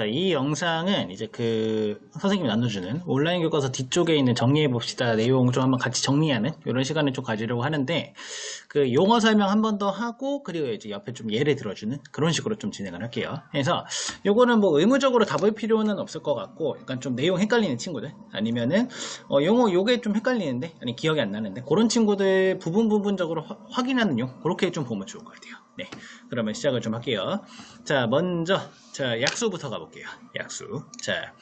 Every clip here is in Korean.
자, 이 영상은 이제 선생님이 나눠주는 온라인 교과서 뒤쪽에 있는 정리해봅시다 내용 좀 한번 같이 정리하는 이런 시간을 좀 가지려고 하는데, 용어 설명 한 번 더 하고, 그리고 이제 옆에 좀 예를 들어주는 그런 식으로 좀 진행을 할게요. 그래서 요거는 뭐 의무적으로 다 볼 필요는 없을 것 같고, 약간 좀 내용 헷갈리는 친구들, 아니면은, 용어 요게 좀 헷갈리는데, 아니 기억이 안 나는데, 그런 친구들 부분적으로 확인하는 용, 그렇게 좀 보면 좋을 것 같아요. 네. 그러면 시작을 좀 할게요. 자, 먼저, 약수부터 가볼게요. 약수. 자,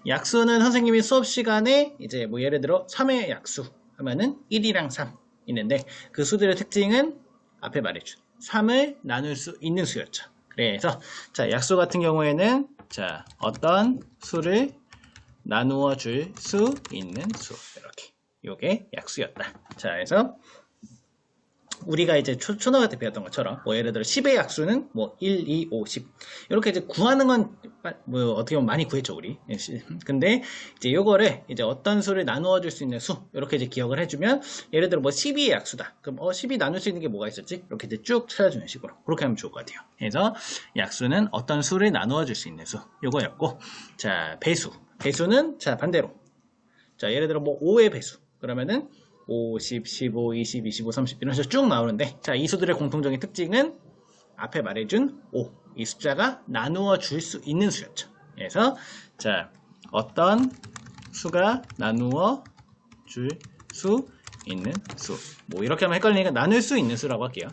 약수는 선생님이 수업 시간에 이제 뭐 예를 들어 3의 약수 하면은 1이랑 3 있는데, 그 수들의 특징은 앞에 말해준 3을 나눌 수 있는 수였죠. 그래서 자, 약수 같은 경우에는 자, 어떤 수를 나누어 줄 수 있는 수, 이렇게 요게 약수였다. 자, 그래서 우리가 이제 초등학교 때 배웠던 것처럼 뭐 예를 들어 10의 약수는 뭐 1, 2, 5, 10 이렇게 이제 구하는 건 뭐 어떻게 보면 많이 구했죠 우리. 근데 이제 요거를 이제 어떤 수를 나누어 줄 수 있는 수 이렇게 이제 기억을 해주면, 예를 들어 뭐 12의 약수다. 그럼 10이 나눌 수 있는 게 뭐가 있었지? 이렇게 이제 쭉 찾아주는 식으로 그렇게 하면 좋을 것 같아요. 그래서 약수는 어떤 수를 나누어 줄 수 있는 수, 요거였고, 자, 배수는 자 반대로, 자 예를 들어 뭐 5의 배수 그러면은 5, 10, 15, 20, 25, 30 이런 식으로 쭉 나오는데, 자, 이 수들의 공통적인 특징은 앞에 말해준 5, 이 숫자가 나누어 줄 수 있는 수였죠. 그래서 자, 어떤 수가 나누어 줄 수 있는 수, 뭐 이렇게 하면 헷갈리니까 나눌 수 있는 수라고 할게요.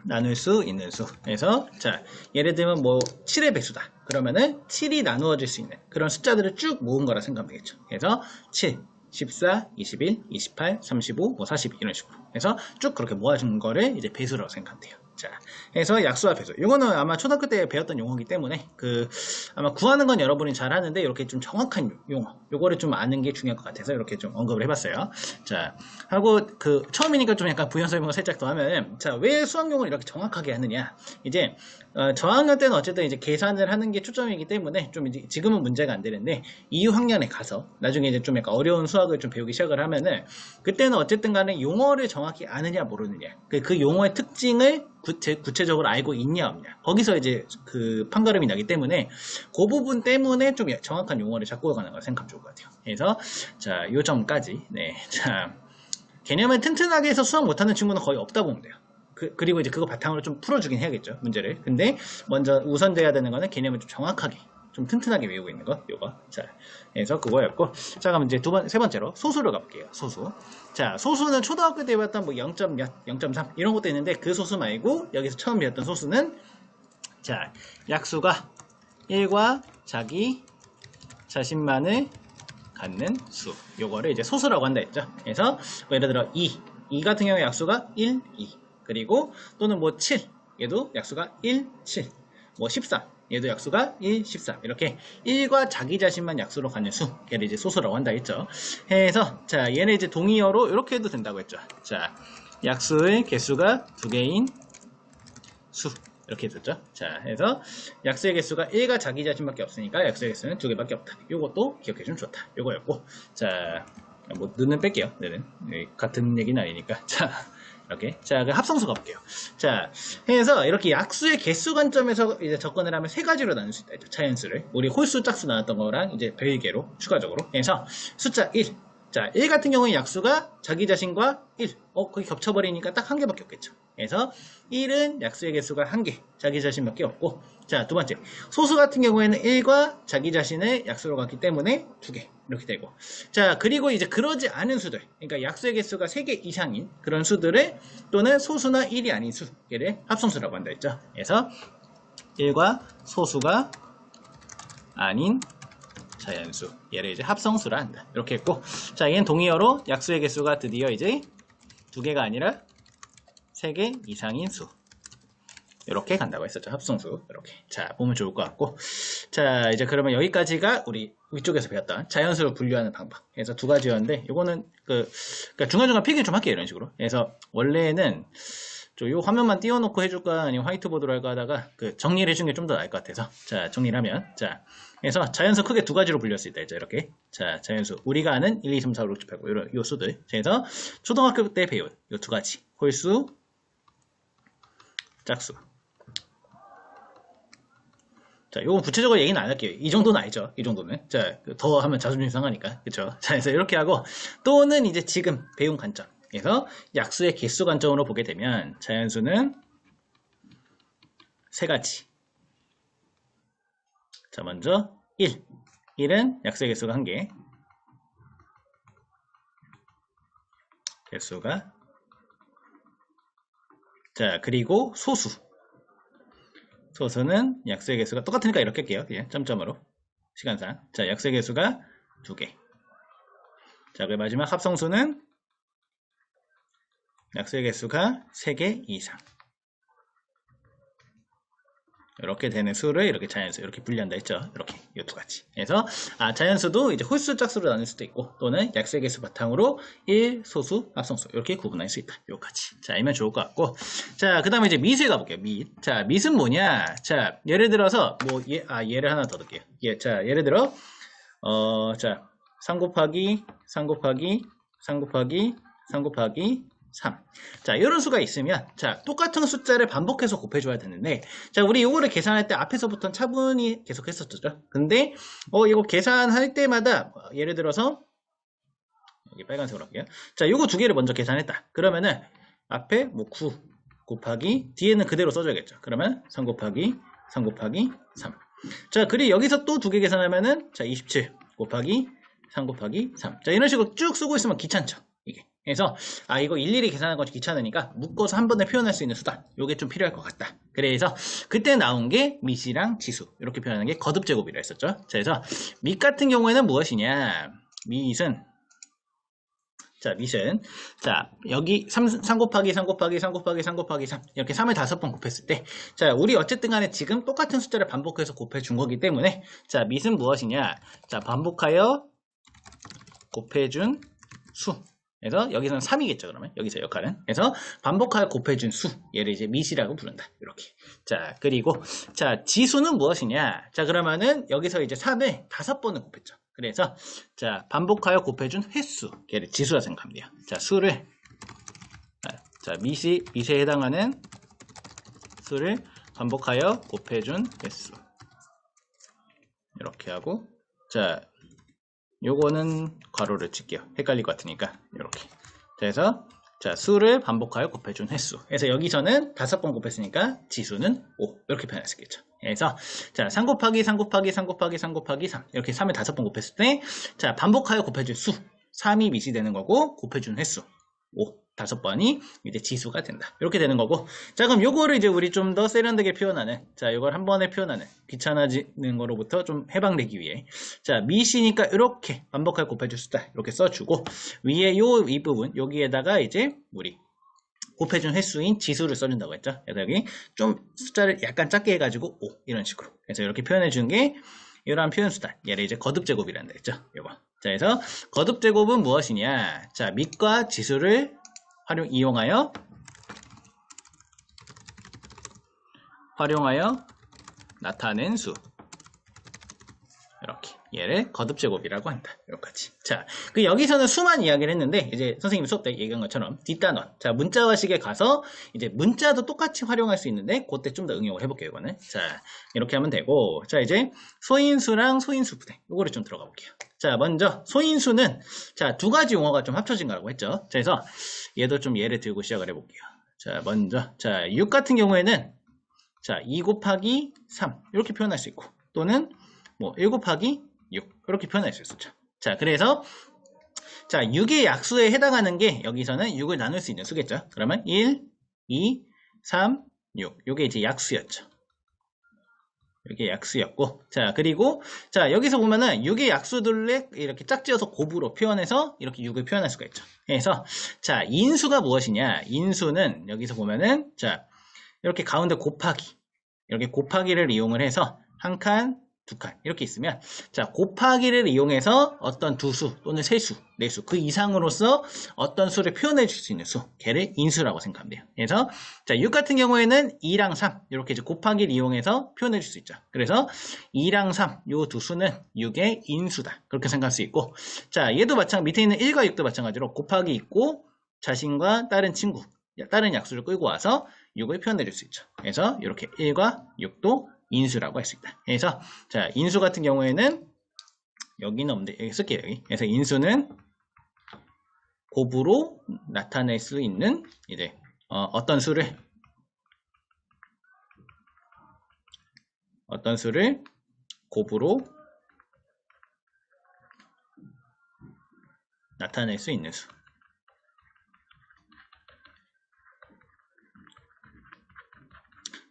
나눌 수 있는 수. 그래서 자, 예를 들면 뭐 7의 배수다 그러면은 7이 나누어질 수 있는 그런 숫자들을 쭉 모은 거라 생각하면 되겠죠. 그래서 7, 14, 21, 28, 35, 뭐 42 이런 식으로 해서 쭉 그렇게 모아준 거를 이제 배수라고 생각하면 돼요. 자, 해서 약수와 배수. 이거는 아마 초등학교 때 배웠던 용어이기 때문에 아마 구하는 건 여러분이 잘 하는데, 이렇게 좀 정확한 용어, 요거를 좀 아는 게 중요할 것 같아서 이렇게 좀 언급을 해봤어요. 자, 하고 처음이니까 좀 약간 부연 설명을 살짝 더 하면, 자, 왜 수학 용어를 이렇게 정확하게 하느냐? 이제 저학년 때는 어쨌든 이제 계산을 하는 게 초점이기 때문에 좀 이제 지금은 문제가 안 되는데, 이후 학년에 가서 나중에 이제 좀 약간 어려운 수학을 좀 배우기 시작을 하면은, 그때는 어쨌든 간에 용어를 정확히 아느냐 모르느냐, 그 용어의 특징을 구체적으로 알고 있냐 없냐, 거기서 이제 판가름이 나기 때문에, 그 부분 때문에 좀 정확한 용어를 잡고 가는 걸 생각하면 좋을 것 같아요. 그래서 자, 요 점까지. 네. 자, 개념을 튼튼하게 해서 수학 못하는 친구는 거의 없다 보면 돼요. 그리고 이제 그거 바탕으로 좀 풀어주긴 해야겠죠, 문제를. 근데 먼저 우선돼야 되는 거는 개념을 좀 정확하게, 좀 튼튼하게 외우고 있는 거, 요거. 자, 그래서 그거였고, 자, 그럼 이제 세 번째로 소수로 가볼게요. 소수. 자, 소수는 초등학교 때 배웠던 뭐 0점 몇, 0.3 이런 것도 있는데, 그 소수 말고 여기서 처음 배웠던 소수는, 자, 약수가 1과 자기 자신만을 갖는 수, 요거를 이제 소수라고 한다 했죠. 그래서 뭐 예를 들어 2 같은 경우에 약수가 1, 2, 그리고 또는 뭐 7, 얘도 약수가 1, 7, 뭐 13, 얘도 약수가 1, 13, 이렇게 1과 자기 자신만 약수로 갖는 수, 얘를 이제 소수라고 한다 했죠. 해서 자, 얘는 이제 동의어로 이렇게 해도 된다고 했죠. 자, 약수의 개수가 2개인 수, 이렇게 됐죠. 자, 해서 약수의 개수가 1과 자기 자신밖에 없으니까 약수의 개수는 2개밖에 없다. 요것도 기억해주면 좋다. 요거였고, 자, 뭐 는은 뺄게요. 네는 같은 얘기는 아니니까. 자, 이렇게. 자, 그 합성수 가볼게요. 자, 해서 이렇게 약수의 개수 관점에서 이제 접근을 하면 세 가지로 나눌 수 있다. 자연수를 우리 홀수, 짝수 나눴던 거랑 이제 별개로 추가적으로. 그래서 숫자 1. 자, 1 같은 경우에 약수가 자기 자신과 1. 거기 겹쳐버리니까 딱 한 개밖에 없겠죠. 그래서 1은 약수의 개수가 1개, 자기 자신밖에 없고, 자, 두 번째. 소수 같은 경우에는 1과 자기 자신을 약수로 갖기 때문에 2개. 이렇게 되고. 자, 그리고 이제 그러지 않은 수들. 그러니까 약수의 개수가 3개 이상인 그런 수들을, 또는 소수나 1이 아닌 수, 얘를 합성수라고 한다 했죠. 그래서 1과 소수가 아닌 자연수, 얘를 이제 합성수라 한다. 이렇게 했고, 자, 얘는 동의어로 약수의 개수가 드디어 이제 2개가 아니라 3개 이상인 수, 이렇게 간다고 했었죠. 합성수. 이렇게. 자, 보면 좋을 것 같고. 자, 이제 그러면 여기까지가 우리 위쪽에서 배웠던 자연수를 분류하는 방법. 그래서 두 가지였는데, 요거는 그러니까 중간중간 필기 좀 할게요. 이런 식으로. 그래서 원래는 요 화면만 띄워놓고 해줄까 아니면 화이트보드로 할까 하다가 정리를 해주는 게 좀 더 나을 것 같아서, 자, 정리를 하면, 자, 그래서 자연수 크게 두 가지로 분류할 수 있다 했죠. 이렇게. 자, 자연수 우리가 아는 1, 2, 3, 4, 5, 6, 7, 8, 9 이런 요 수들. 그래서 초등학교 때 배운 요 두 가지, 홀수, 짝수. 자, 요건 구체적으로 얘기는 안 할게요. 이 정도는 알죠. 이 정도는. 자, 더 하면 자존심 상하니까. 그쵸? 자, 그래서 이렇게 하고, 또는 이제 지금 배운 관점에서 약수의 개수 관점으로 보게 되면, 자연수는 세 가지. 자, 먼저 1. 1은 약수의 개수가 1개. 개수가. 자, 그리고 소수. 소수는 약수의 개수가 똑같으니까 이렇게 할게요. 그냥 점점으로. 시간상. 자, 약수의 개수가 2개. 자, 그 마지막 합성수는 약수의 개수가 3개 이상. 이렇게 되는 수를 이렇게 자연수 이렇게 분리한다 했죠. 이렇게 이 두 가지. 그래서 자연수도 이제 홀수 짝수로 나눌 수도 있고 또는 약수의 개수 바탕으로 1, 소수, 합성수 이렇게 구분할 수 있다. 요까지. 자, 알면 좋을 것 같고. 자, 그다음에 이제 밑에 가볼게요. 밑. 자, 밑은 뭐냐? 자, 예를 들어서 뭐 얘를 하나 더 넣을게요. 자, 예를 들어 자, 3 곱하기 3 곱하기 3 곱하기 3 곱하기 3. 자, 이런 수가 있으면, 자, 똑같은 숫자를 반복해서 곱해줘야 되는데, 자, 우리 이거를 계산할 때 앞에서부터 차분히 계속 했었죠. 근데, 이거 계산할 때마다, 예를 들어서, 여기 빨간색으로 할게요. 자, 이거 두 개를 먼저 계산했다. 그러면은, 앞에 뭐 9 곱하기, 뒤에는 그대로 써줘야겠죠. 그러면 3 곱하기 3 곱하기 3. 자, 그리고 여기서 또 두 개 계산하면은, 자, 27 곱하기 3 곱하기 3. 자, 이런 식으로 쭉 쓰고 있으면 귀찮죠. 이게. 그래서 이거 일일이 계산하는 건 귀찮으니까 묶어서 한 번에 표현할 수 있는 수단 요게 좀 필요할 것 같다. 그래서 그때 나온 게 밑이랑 지수 이렇게 표현하는 게 거듭제곱이라 했었죠. 자, 그래서 밑 같은 경우에는 무엇이냐? 밑은 자 여기 3 곱하기 3 곱하기 3 곱하기 3 곱하기 3 이렇게 3을 5번 곱했을 때 자 우리 어쨌든 간에 지금 똑같은 숫자를 반복해서 곱해 준 거기 때문에 자 밑은 무엇이냐? 자 반복하여 곱해준 수. 그래서 여기서는 3이겠죠. 그러면 여기서 역할은 그래서 반복하여 곱해준 수 얘를 이제 밑이라고 부른다. 이렇게. 자 그리고 자 지수는 무엇이냐? 자 그러면은 여기서 이제 3을 5번을 곱했죠. 그래서 자 반복하여 곱해준 횟수 얘를 지수라 생각하면 돼요. 자 수를 자 밑에 해당하는 수를 반복하여 곱해준 횟수 이렇게 하고 자 요거는 괄호를 칠게요. 헷갈릴 것 같으니까 이렇게. 그래서 자 수를 반복하여 곱해준 횟수. 그래서 여기서는 5번 곱했으니까 지수는 5 이렇게 표현할 수 있겠죠. 그래서 자 3 곱하기 3 곱하기 3 곱하기 3 곱하기 3 이렇게 3을 5번 곱했을 때 자 반복하여 곱해준 수 3이 밑이 되는 거고 곱해준 횟수 5 5번이 이제 지수가 된다. 이렇게 되는 거고. 자, 그럼 요거를 이제 우리 좀 더 세련되게 표현하는, 자, 요걸 한 번에 표현하는, 귀찮아지는 거로부터 좀 해방되기 위해. 자, 밑이니까 이렇게 반복하여 곱해줄 수다. 이렇게 써주고, 위에 요 윗부분, 여기에다가 이제 우리 곱해준 횟수인 지수를 써준다고 했죠. 그래서 여기 좀 숫자를 약간 작게 해가지고 5, 이런 식으로. 그래서 이렇게 표현해준 게, 이러한 표현 수단. 얘를 이제 거듭제곱이란다 했죠. 요거. 자, 그래서 거듭제곱은 무엇이냐? 자, 밑과 지수를 이용하여 나타낸 수 이렇게 얘를 거듭제곱이라고 한다. 여기까지. 자, 여기서는 수만 이야기를 했는데 이제 선생님 수업 때 얘기한 것처럼 뒷단원. 자, 문자화식에 가서 이제 문자도 똑같이 활용할 수 있는데 그때 좀 더 응용을 해볼게요. 이거는. 자, 이렇게 하면 되고 자 이제 소인수랑 소인수 부대 요거를 좀 들어가 볼게요. 자, 먼저 소인수는 자, 두 가지 용어가 좀 합쳐진 거라고 했죠. 자, 그래서 얘도 좀 예를 들고 시작을 해볼게요. 자, 먼저 자, 6 같은 경우에는 자, 2 곱하기 3 이렇게 표현할 수 있고 또는 뭐 1 곱하기 6 이렇게 표현할 수 있었죠. 자, 그래서 자, 6의 약수에 해당하는 게 여기서는 6을 나눌 수 있는 수겠죠. 그러면 1, 2, 3, 6 요게 이제 약수였죠. 이게 약수였고 자 그리고 자 여기서 보면은 6의 약수들을 이렇게 짝지어서 곱으로 표현해서 이렇게 6을 표현할 수가 있죠. 그래서 자 인수가 무엇이냐? 인수는 여기서 보면은 자 이렇게 가운데 곱하기 이렇게 곱하기를 이용을 해서 한 칸, 두 칸 이렇게 있으면 자 곱하기를 이용해서 어떤 두 수 또는 세 수, 네 수 그 이상으로서 어떤 수를 표현해 줄 수 있는 수 걔를 인수라고 생각하면 돼요. 그래서 자 6 같은 경우에는 2랑 3 이렇게 이제 곱하기를 이용해서 표현해 줄 수 있죠. 그래서 2랑 3 요 두 수는 6의 인수다 그렇게 생각할 수 있고 자 얘도 밑에 있는 1과 6도 마찬가지로 곱하기 있고 자신과 다른 친구 다른 약수를 끌고 와서 6을 표현해 줄 수 있죠. 그래서 이렇게 1과 6도 인수라고 할 수 있다. 그래서 자, 인수 같은 경우에는 여기는 없는데 여기 쓸게요. 여기. 그래서 인수는 곱으로 나타낼 수 있는 이제 어떤 수를 곱으로 나타낼 수 있는 수.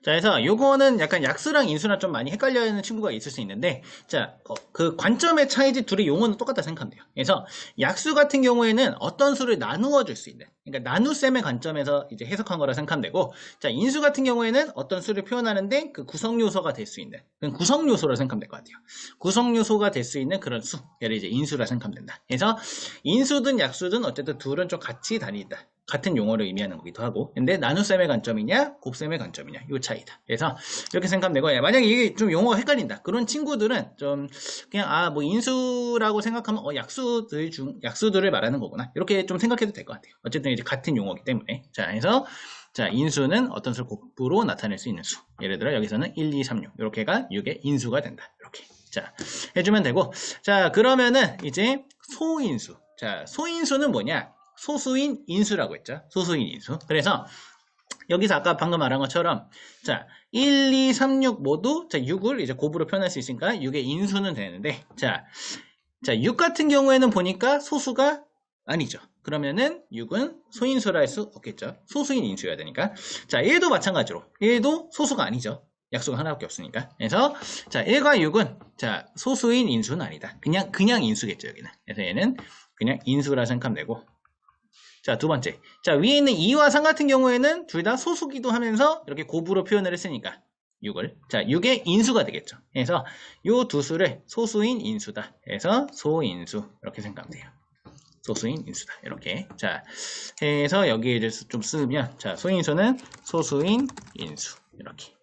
자, 그래서 요거는 약간 약수랑 인수랑 좀 많이 헷갈려 하는 친구가 있을 수 있는데, 자, 그 관점의 차이지 둘의 용어는 똑같다 생각하면 돼요. 그래서 약수 같은 경우에는 어떤 수를 나누어 줄 수 있는, 그러니까 나눗셈의 관점에서 이제 해석한 거라 생각하면 되고, 자, 인수 같은 경우에는 어떤 수를 표현하는데 그 구성 요소가 될 수 있는, 그건 구성 요소라 생각하면 될 것 같아요. 구성 요소가 될 수 있는 그런 수, 얘를 이제 인수라 생각하면 된다. 그래서 인수든 약수든 어쨌든 둘은 좀 같이 다니다. 같은 용어를 의미하는 거기도 하고, 근데 나눗셈의 관점이냐 곱셈의 관점이냐 요 차이다. 그래서 이렇게 생각하면 되고, 만약에 이게 좀 용어가 헷갈린다 그런 친구들은 좀 그냥 뭐 인수라고 생각하면 약수들을 말하는 거구나 이렇게 좀 생각해도 될 것 같아요. 어쨌든 이제 같은 용어이기 때문에. 자, 그래서 자, 인수는 어떤 수를 곱으로 나타낼 수 있는 수. 예를 들어 여기서는 1, 2, 3, 6 이렇게가 6의 인수가 된다. 이렇게 자 해주면 되고, 자, 그러면은 이제 소인수. 자, 소인수는 뭐냐? 소수인 인수라고 했죠. 소수인 인수. 그래서 여기서 아까 방금 말한 것처럼 자, 1, 2, 3, 6 모두 자, 6을 이제 곱으로 표현할 수 있으니까 6의 인수는 되는데, 자, 6 같은 경우에는 보니까 소수가 아니죠. 그러면은 6은 소인수라 할 수 없겠죠. 소수인 인수여야 되니까. 자, 1도 마찬가지로 1도 소수가 아니죠. 약수가 하나밖에 없으니까. 그래서 자, 1과 6은 자, 소수인 인수는 아니다. 그냥 인수겠죠, 여기는. 그래서 얘는 그냥 인수라 생각하면 되고, 자, 두 번째. 자, 위에 있는 2와 3 같은 경우에는 둘 다 소수기도 하면서 이렇게 곱으로 표현을 했으니까 6을. 자, 6의 인수가 되겠죠. 그래서 요 두 수를 소수인 인수다. 그래서 소인수. 이렇게 생각하면 돼요. 소수인 인수다. 이렇게. 자, 해서 여기에 좀 쓰면, 자, 소인수는 소수인 인수. 이렇게.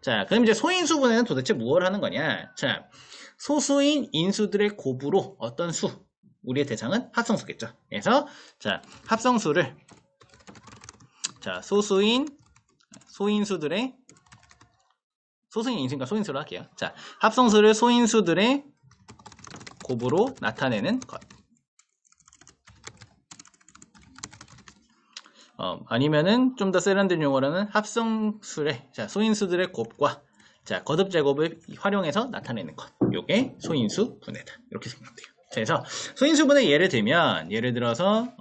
자, 그럼 이제 소인수분해는 도대체 무엇을 하는 거냐? 자, 소수인 인수들의 곱으로 어떤 수, 우리의 대상은 합성수겠죠. 그래서 자, 합성수를 자, 소인수들의 소수인 인수니까 소인수로 할게요. 자, 합성수를 소인수들의 곱으로 나타내는 것. 아니면은 좀 더 세련된 용어로는 합성수의 자, 소인수들의 곱과 자, 거듭 제곱을 활용해서 나타내는 것. 요게 소인수 분해다. 이렇게 생각하면 돼요. 그래서 소인수분해 예를 들면, 예를 들어서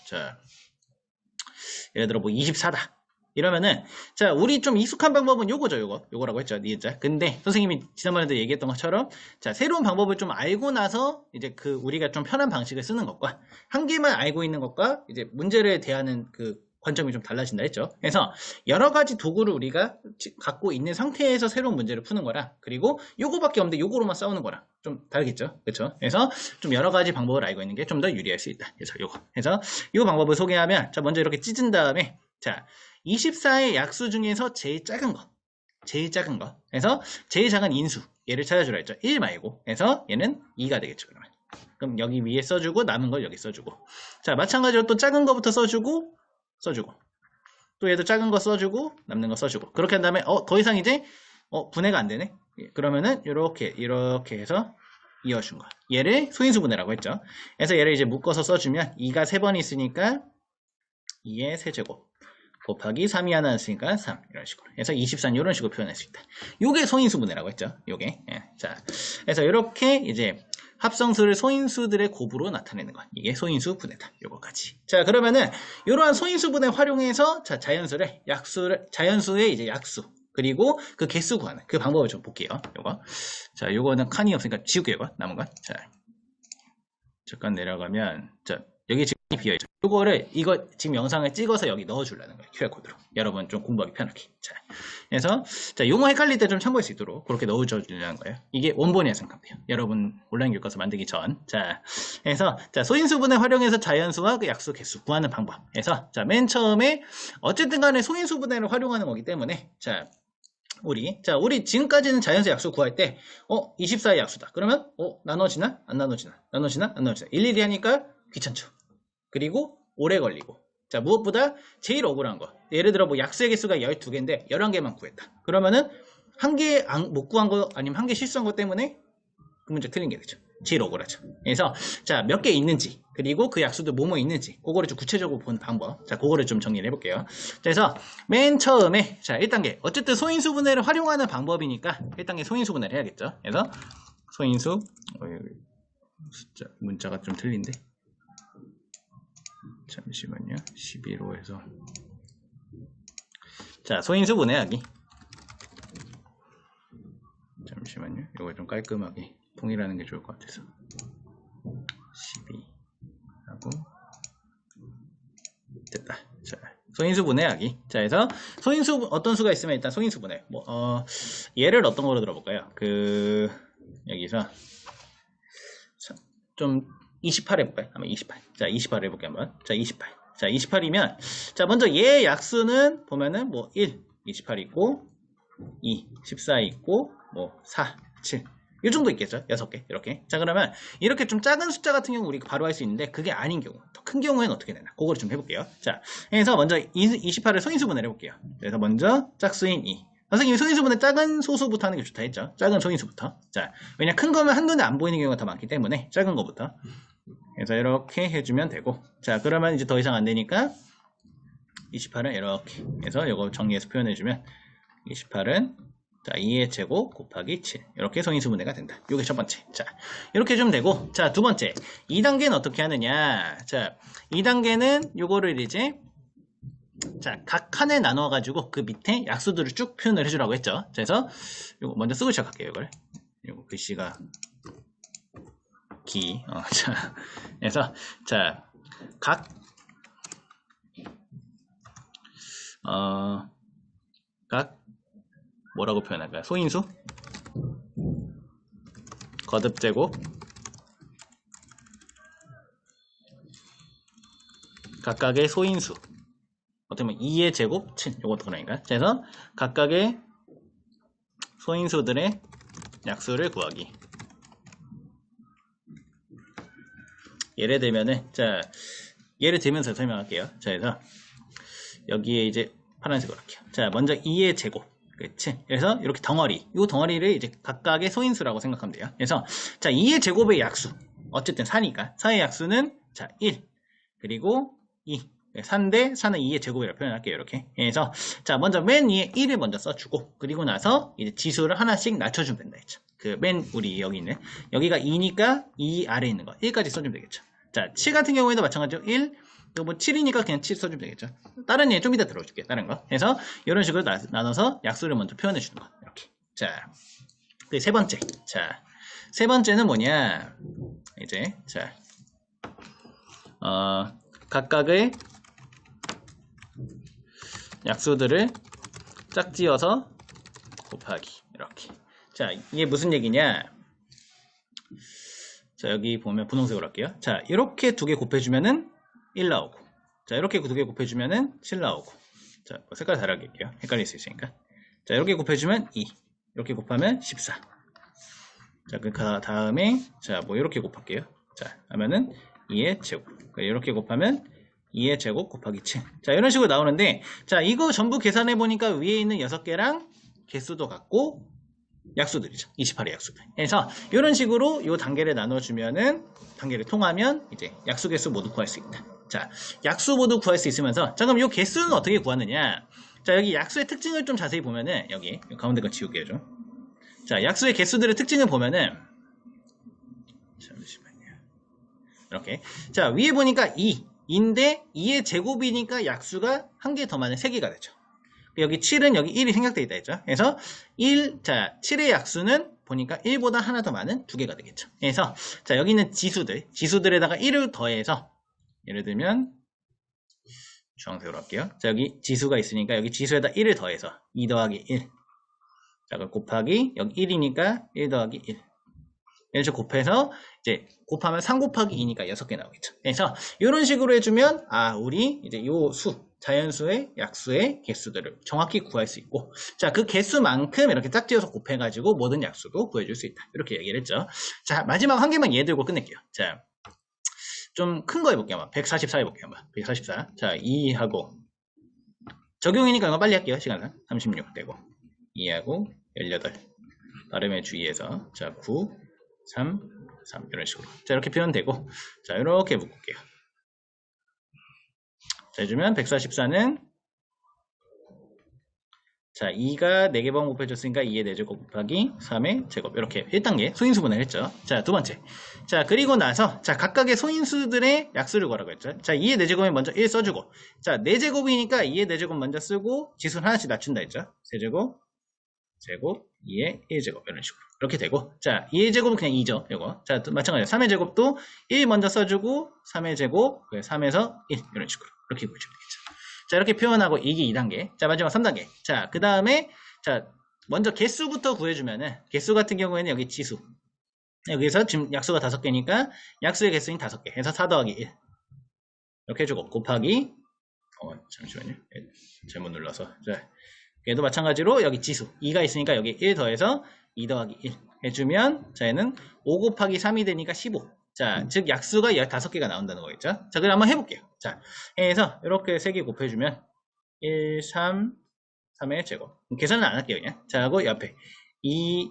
자, 예를 들어 뭐 24다 이러면은, 자, 우리 좀 익숙한 방법은 요거죠. 요거라고 했죠. 니은자. 근데 선생님이 지난번에도 얘기했던 것처럼, 자, 새로운 방법을 좀 알고 나서 이제 그 우리가 좀 편한 방식을 쓰는 것과 한계만 알고 있는 것과 이제 문제를 대하는 그 관점이 좀 달라진다 했죠. 그래서 여러 가지 도구를 우리가 갖고 있는 상태에서 새로운 문제를 푸는 거랑, 그리고 요거밖에 없는데 요거로만 싸우는 거랑 좀 다르겠죠. 그렇죠? 그래서 좀 여러 가지 방법을 알고 있는 게 좀 더 유리할 수 있다. 그래서 요거. 그래서 요 방법을 소개하면, 자, 먼저 이렇게 찢은 다음에, 자, 24의 약수 중에서 제일 작은 거. 그래서 제일 작은 인수. 얘를 찾아주라 했죠. 1 말고. 그래서 얘는 2가 되겠죠. 그럼 여기 위에 써주고 남은 걸 여기 써주고. 자, 마찬가지로 또 작은 거부터 써주고 또 얘도 작은 거 써주고 남는 거 써주고. 그렇게 한 다음에 더 이상 이제 분해가 안 되네. 그러면은 이렇게 해서 이어준 거. 얘를 소인수 분해라고 했죠. 그래서 얘를 이제 묶어서 써주면 2가 3번 있으니까 2의 세제곱 곱하기 3이 하나 있으니까 3 이런 식으로. 그래서 24는 이런 식으로 표현할 수 있다. 요게 소인수 분해라고 했죠. 요게. 예. 자, 그래서 이렇게 이제 합성수를 소인수들의 곱으로 나타내는 것. 이게 소인수 분해다. 요거까지. 자, 그러면은 이러한 소인수 분해 활용해서 자, 자연수의 이제 약수 그리고 그 개수 구하는 그 방법을 좀 볼게요. 요거. 자, 요거는 칸이 없으니까 지울게요. 이거 남은 건. 자, 잠깐 내려가면, 자, 여기 지금 비어있죠. 요거를 이거 지금 영상을 찍어서 여기 넣어주려는 거예요. QR코드로. 여러분 좀 공부하기 편하게. 자, 그래서 자, 용어 헷갈릴 때 좀 참고할 수 있도록 그렇게 넣어주려는 거예요. 이게 원본이라 생각하면 돼요. 여러분 온라인 교과서 만들기 전. 자, 그래서 자, 소인수분해 활용해서 자연수와 그 약수 개수 구하는 방법. 그래서 자, 맨 처음에 어쨌든 간에 소인수분해를 활용하는 거기 때문에, 자, 우리 지금까지는 자연수 약수 구할 때 24의 약수다. 그러면 나눠지나? 안 나눠지나? 일일이 하니까 귀찮죠. 그리고 오래 걸리고. 자, 무엇보다 제일 억울한 거. 예를 들어 뭐 약수의 개수가 12개인데 11개만 구했다. 그러면은 한 개 못 구한 거 아니면 한 개 실수한 거 때문에 그 문제 틀린 게 되죠. 제일 억울하죠. 그래서 자, 몇 개 있는지 그리고 그 약수도 뭐뭐 있는지 그거를 좀 구체적으로 보는 방법. 자, 그거를 좀 정리를 해볼게요. 그래서 맨 처음에 자, 1단계 어쨌든 소인수 분해를 활용하는 방법이니까 1단계 소인수 분해를 해야겠죠. 그래서 소인수 숫자 문자가 좀 틀린데 잠시만요. 11호에서 자, 소인수 분해하기. 잠시만요. 이거 좀 깔끔하게 통일하는 게 좋을 것 같아서 12하고 됐다. 자, 소인수 분해하기. 자, 그래서 소인수 어떤 수가 있으면 일단 소인수 분해. 예를 어떤 거로 들어볼까요? 여기서 좀 28 해볼까요? 한번 28. 자, 28 해볼게요 한번. 자, 28. 자, 28이면 자, 먼저 얘 약수는 보면은 1, 28 있고 2, 14 있고 4, 7. 이 정도 있겠죠? 6개 이렇게. 자, 그러면 이렇게 좀 작은 숫자 같은 경우 우리가 바로 할 수 있는데 그게 아닌 경우, 더 큰 경우에는 어떻게 되나? 그거를 좀 해볼게요. 자, 그래서 먼저 28을 소인수 분해를 해볼게요. 그래서 먼저 짝수인 2. 선생님이 소인수 분해 작은 소수부터 하는 게 좋다 했죠? 작은 소인수부터. 자, 왜냐 큰 거면 한눈에 안 보이는 경우가 더 많기 때문에 작은 거부터. 그래서 이렇게 해주면 되고. 자, 그러면 이제 더 이상 안 되니까 28은 이렇게 해서 이거 정리해서 표현해주면 28은 자, 2의 제곱 곱하기 7. 이렇게 소인수 분해가 된다. 이게 첫 번째. 자, 이렇게 좀 되고. 자, 두 번째. 2단계는 어떻게 하느냐. 자, 2단계는 요거를 이제 자, 각 칸에 나눠가지고 그 밑에 약수들을 쭉 표현을 해주라고 했죠. 그래서 요거 먼저 쓰고 시작할게요. 이걸. 요거 글씨가 자, 그래서 자, 각 뭐라고 표현할까요? 소인수 거듭제곱 각각의 소인수 어떻게 보면 2의 제곱 7 요것도 그러니까 그래서 각각의 소인수들의 약수를 구하기. 예를 들면은 자, 예를 들면서 설명할게요. 자, 그래서 여기에 이제 파란색으로 할게요. 자, 먼저 2의 제곱 그치? 그래서 이렇게 덩어리, 이 덩어리를 이제 각각의 소인수라고 생각하면 돼요. 그래서 자, 2의 제곱의 약수, 어쨌든 4니까 4의 약수는 자, 1 그리고 2, 4인데 4는 2의 제곱이라고 표현할게요. 이렇게. 그래서 자, 먼저 맨 위에 1을 먼저 써주고 그리고 나서 이제 지수를 하나씩 낮춰주면 된다 했죠. 우리 여기 있는 여기가 2니까 2 아래에 있는 거 1까지 써주면 되겠죠. 자, 7 같은 경우에도 마찬가지로 1 뭐 7이니까 그냥 7 써주면 되겠죠. 다른 예 좀 이따 들어줄게요. 다른 거. 그래서 이런 식으로 나눠서 약수를 먼저 표현해 주는 거. 이렇게. 자, 그 세 번째. 자, 세 번째는 뭐냐? 이제 자, 각각의 약수들을 짝지어서 곱하기. 이렇게. 자, 이게 무슨 얘기냐? 자, 여기 보면 분홍색으로 할게요. 자, 이렇게 두 개 곱해주면은 1 나오고. 자, 이렇게 두 개 곱해주면은 7 나오고. 자, 색깔 다르게 할게요. 헷갈릴 수 있으니까. 자, 이렇게 곱해주면 2. 이렇게 곱하면 14. 자, 그 다음에, 자, 이렇게 곱할게요. 자, 하면은 2의 제곱. 이렇게 곱하면 2의 제곱 곱하기 7. 자, 이런 식으로 나오는데, 자, 이거 전부 계산해보니까 위에 있는 6개랑 개수도 같고, 약수들이죠. 28의 약수들. 그래서 이런 식으로 이 단계를 나눠주면은 단계를 통하면 이제 약수 개수 모두 구할 수 있다. 자, 약수 모두 구할 수 있으면서 자, 그럼 이 개수는 어떻게 구하느냐? 자, 여기 약수의 특징을 좀 자세히 보면은 여기 가운데 거 지울게요 좀. 자, 약수의 개수들의 특징을 보면은 잠시만요. 이렇게 자, 위에 보니까 2인데 2의 제곱이니까 약수가 한 개 더 많은 3개가 되죠. 여기 7은 여기 1이 생략되어 있다 했죠. 그래서 7의 약수는 보니까 1보다 하나 더 많은 2개가 되겠죠. 그래서 자, 여기 있는 지수들에다가 1을 더해서 예를 들면 주황색으로 할게요. 자, 여기 지수가 있으니까 여기 지수에다 1을 더해서 2 더하기 1. 자, 그걸 곱하기 여기 1이니까 1 더하기 1. 이렇게 곱해서 이제 곱하면 3 곱하기 2니까 6개 나오겠죠. 그래서 이런 식으로 해주면 우리 이제 요 자연수의 약수의 개수들을 정확히 구할 수 있고, 자, 그 개수만큼 이렇게 짝지어서 곱해가지고 모든 약수도 구해줄 수 있다. 이렇게 얘기를 했죠. 자, 마지막 한 개만 얘 들고 끝낼게요. 자, 좀 큰 거 해볼게요. 144 해볼게요. 144. 자, 2하고 적용이니까 이거 빨리 할게요. 시간상 36 되고 2하고 18. 발음에 주의해서. 자, 9, 3, 3. 이런 식으로. 자, 이렇게 표현되고. 자, 이렇게 묶을게요. 자, 해주면 144는 자, 2가 4개 번 곱해줬으니까 2의 4제곱 곱하기 3의 제곱. 이렇게 1단계 소인수분해를 했죠. 자, 두 번째. 자, 그리고 나서 자, 각각의 소인수들의 약수를 구하라고 했죠. 자, 2의 4제곱에 먼저 1 써주고 자, 4제곱이니까 2의 4제곱 먼저 쓰고 지수는 하나씩 낮춘다 했죠. 세제곱, 제곱, 2의 1제곱 이런 식으로. 이렇게 되고 자, 2의 제곱은 그냥 2죠. 이거. 자, 또 마찬가지로 3의 제곱도 1 먼저 써주고 3의 제곱, 3에서 1 이런 식으로. 이렇게 보시면 되겠죠. 자, 이렇게 표현하고 이게 2단계. 자, 마지막 3단계. 자, 그 다음에, 자, 먼저 개수부터 구해주면은, 개수 같은 경우에는 여기 지수. 여기서 지금 약수가 5개니까, 약수의 개수인 5개. 해서 4 더하기 1. 이렇게 해주고, 곱하기, 잠시만요. 잘못 눌러서. 자, 얘도 마찬가지로 여기 지수. 2가 있으니까 여기 1 더해서 2 더하기 1 해주면, 자, 얘는 5 곱하기 3이 되니까 15. 자, 즉 약수가 15개가 나온다는 거겠죠. 자, 그럼 한번 해볼게요. 자, 해서 이렇게 3개 곱해주면 1, 3, 3의 제곱. 계산은 안 할게요, 그냥. 자, 하고 옆에 2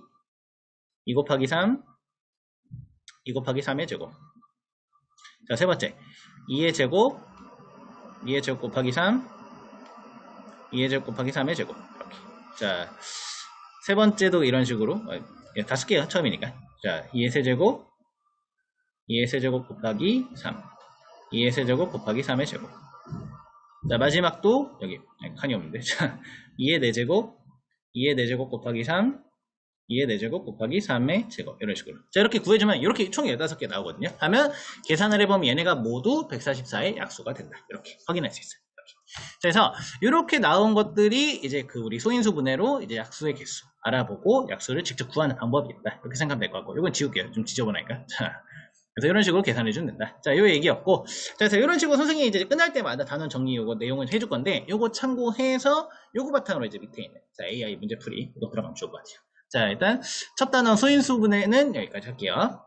곱하기 3, 2 곱하기 3의 제곱. 자, 세 번째 2의 제곱, 2의 제곱 곱하기 3, 2의 제곱 곱하기 3의 제곱. 이렇게. 자, 세 번째도 이런 식으로 5개요, 처음이니까. 자, 2의 세제곱, 2의 세제곱 곱하기 3, 2의 세제곱 곱하기 3의 제곱. 자, 마지막도 여기 칸이 없는데 자, 2의 4제곱, 2의 4제곱 곱하기 3, 2의 4제곱 곱하기 3의 제곱 이런 식으로. 자, 이렇게 구해주면 이렇게 총 15개 나오거든요. 하면 계산을 해보면 얘네가 모두 144의 약수가 된다. 이렇게 확인할 수 있어요. 그래서 이렇게 나온 것들이 이제 그 우리 소인수 분해로 이제 약수의 개수 알아보고 약수를 직접 구하는 방법이 있다. 이렇게 생각하면 될 것 같고, 이건 지울게요. 좀 지저분하니까. 자, 그래서 이런 식으로 계산해 주면 된다. 자, 요 얘기였고. 자, 그래서 이런 식으로 선생님이 이제 끝날 때마다 단원 정리 요거 내용을 해줄 건데, 요거 참고해서 요거 바탕으로 이제 밑에 있는 자, AI 문제풀이 이거 들어가면 좋을 것 같아요. 자, 일단 첫 단원 소인수 분해는 여기까지 할게요.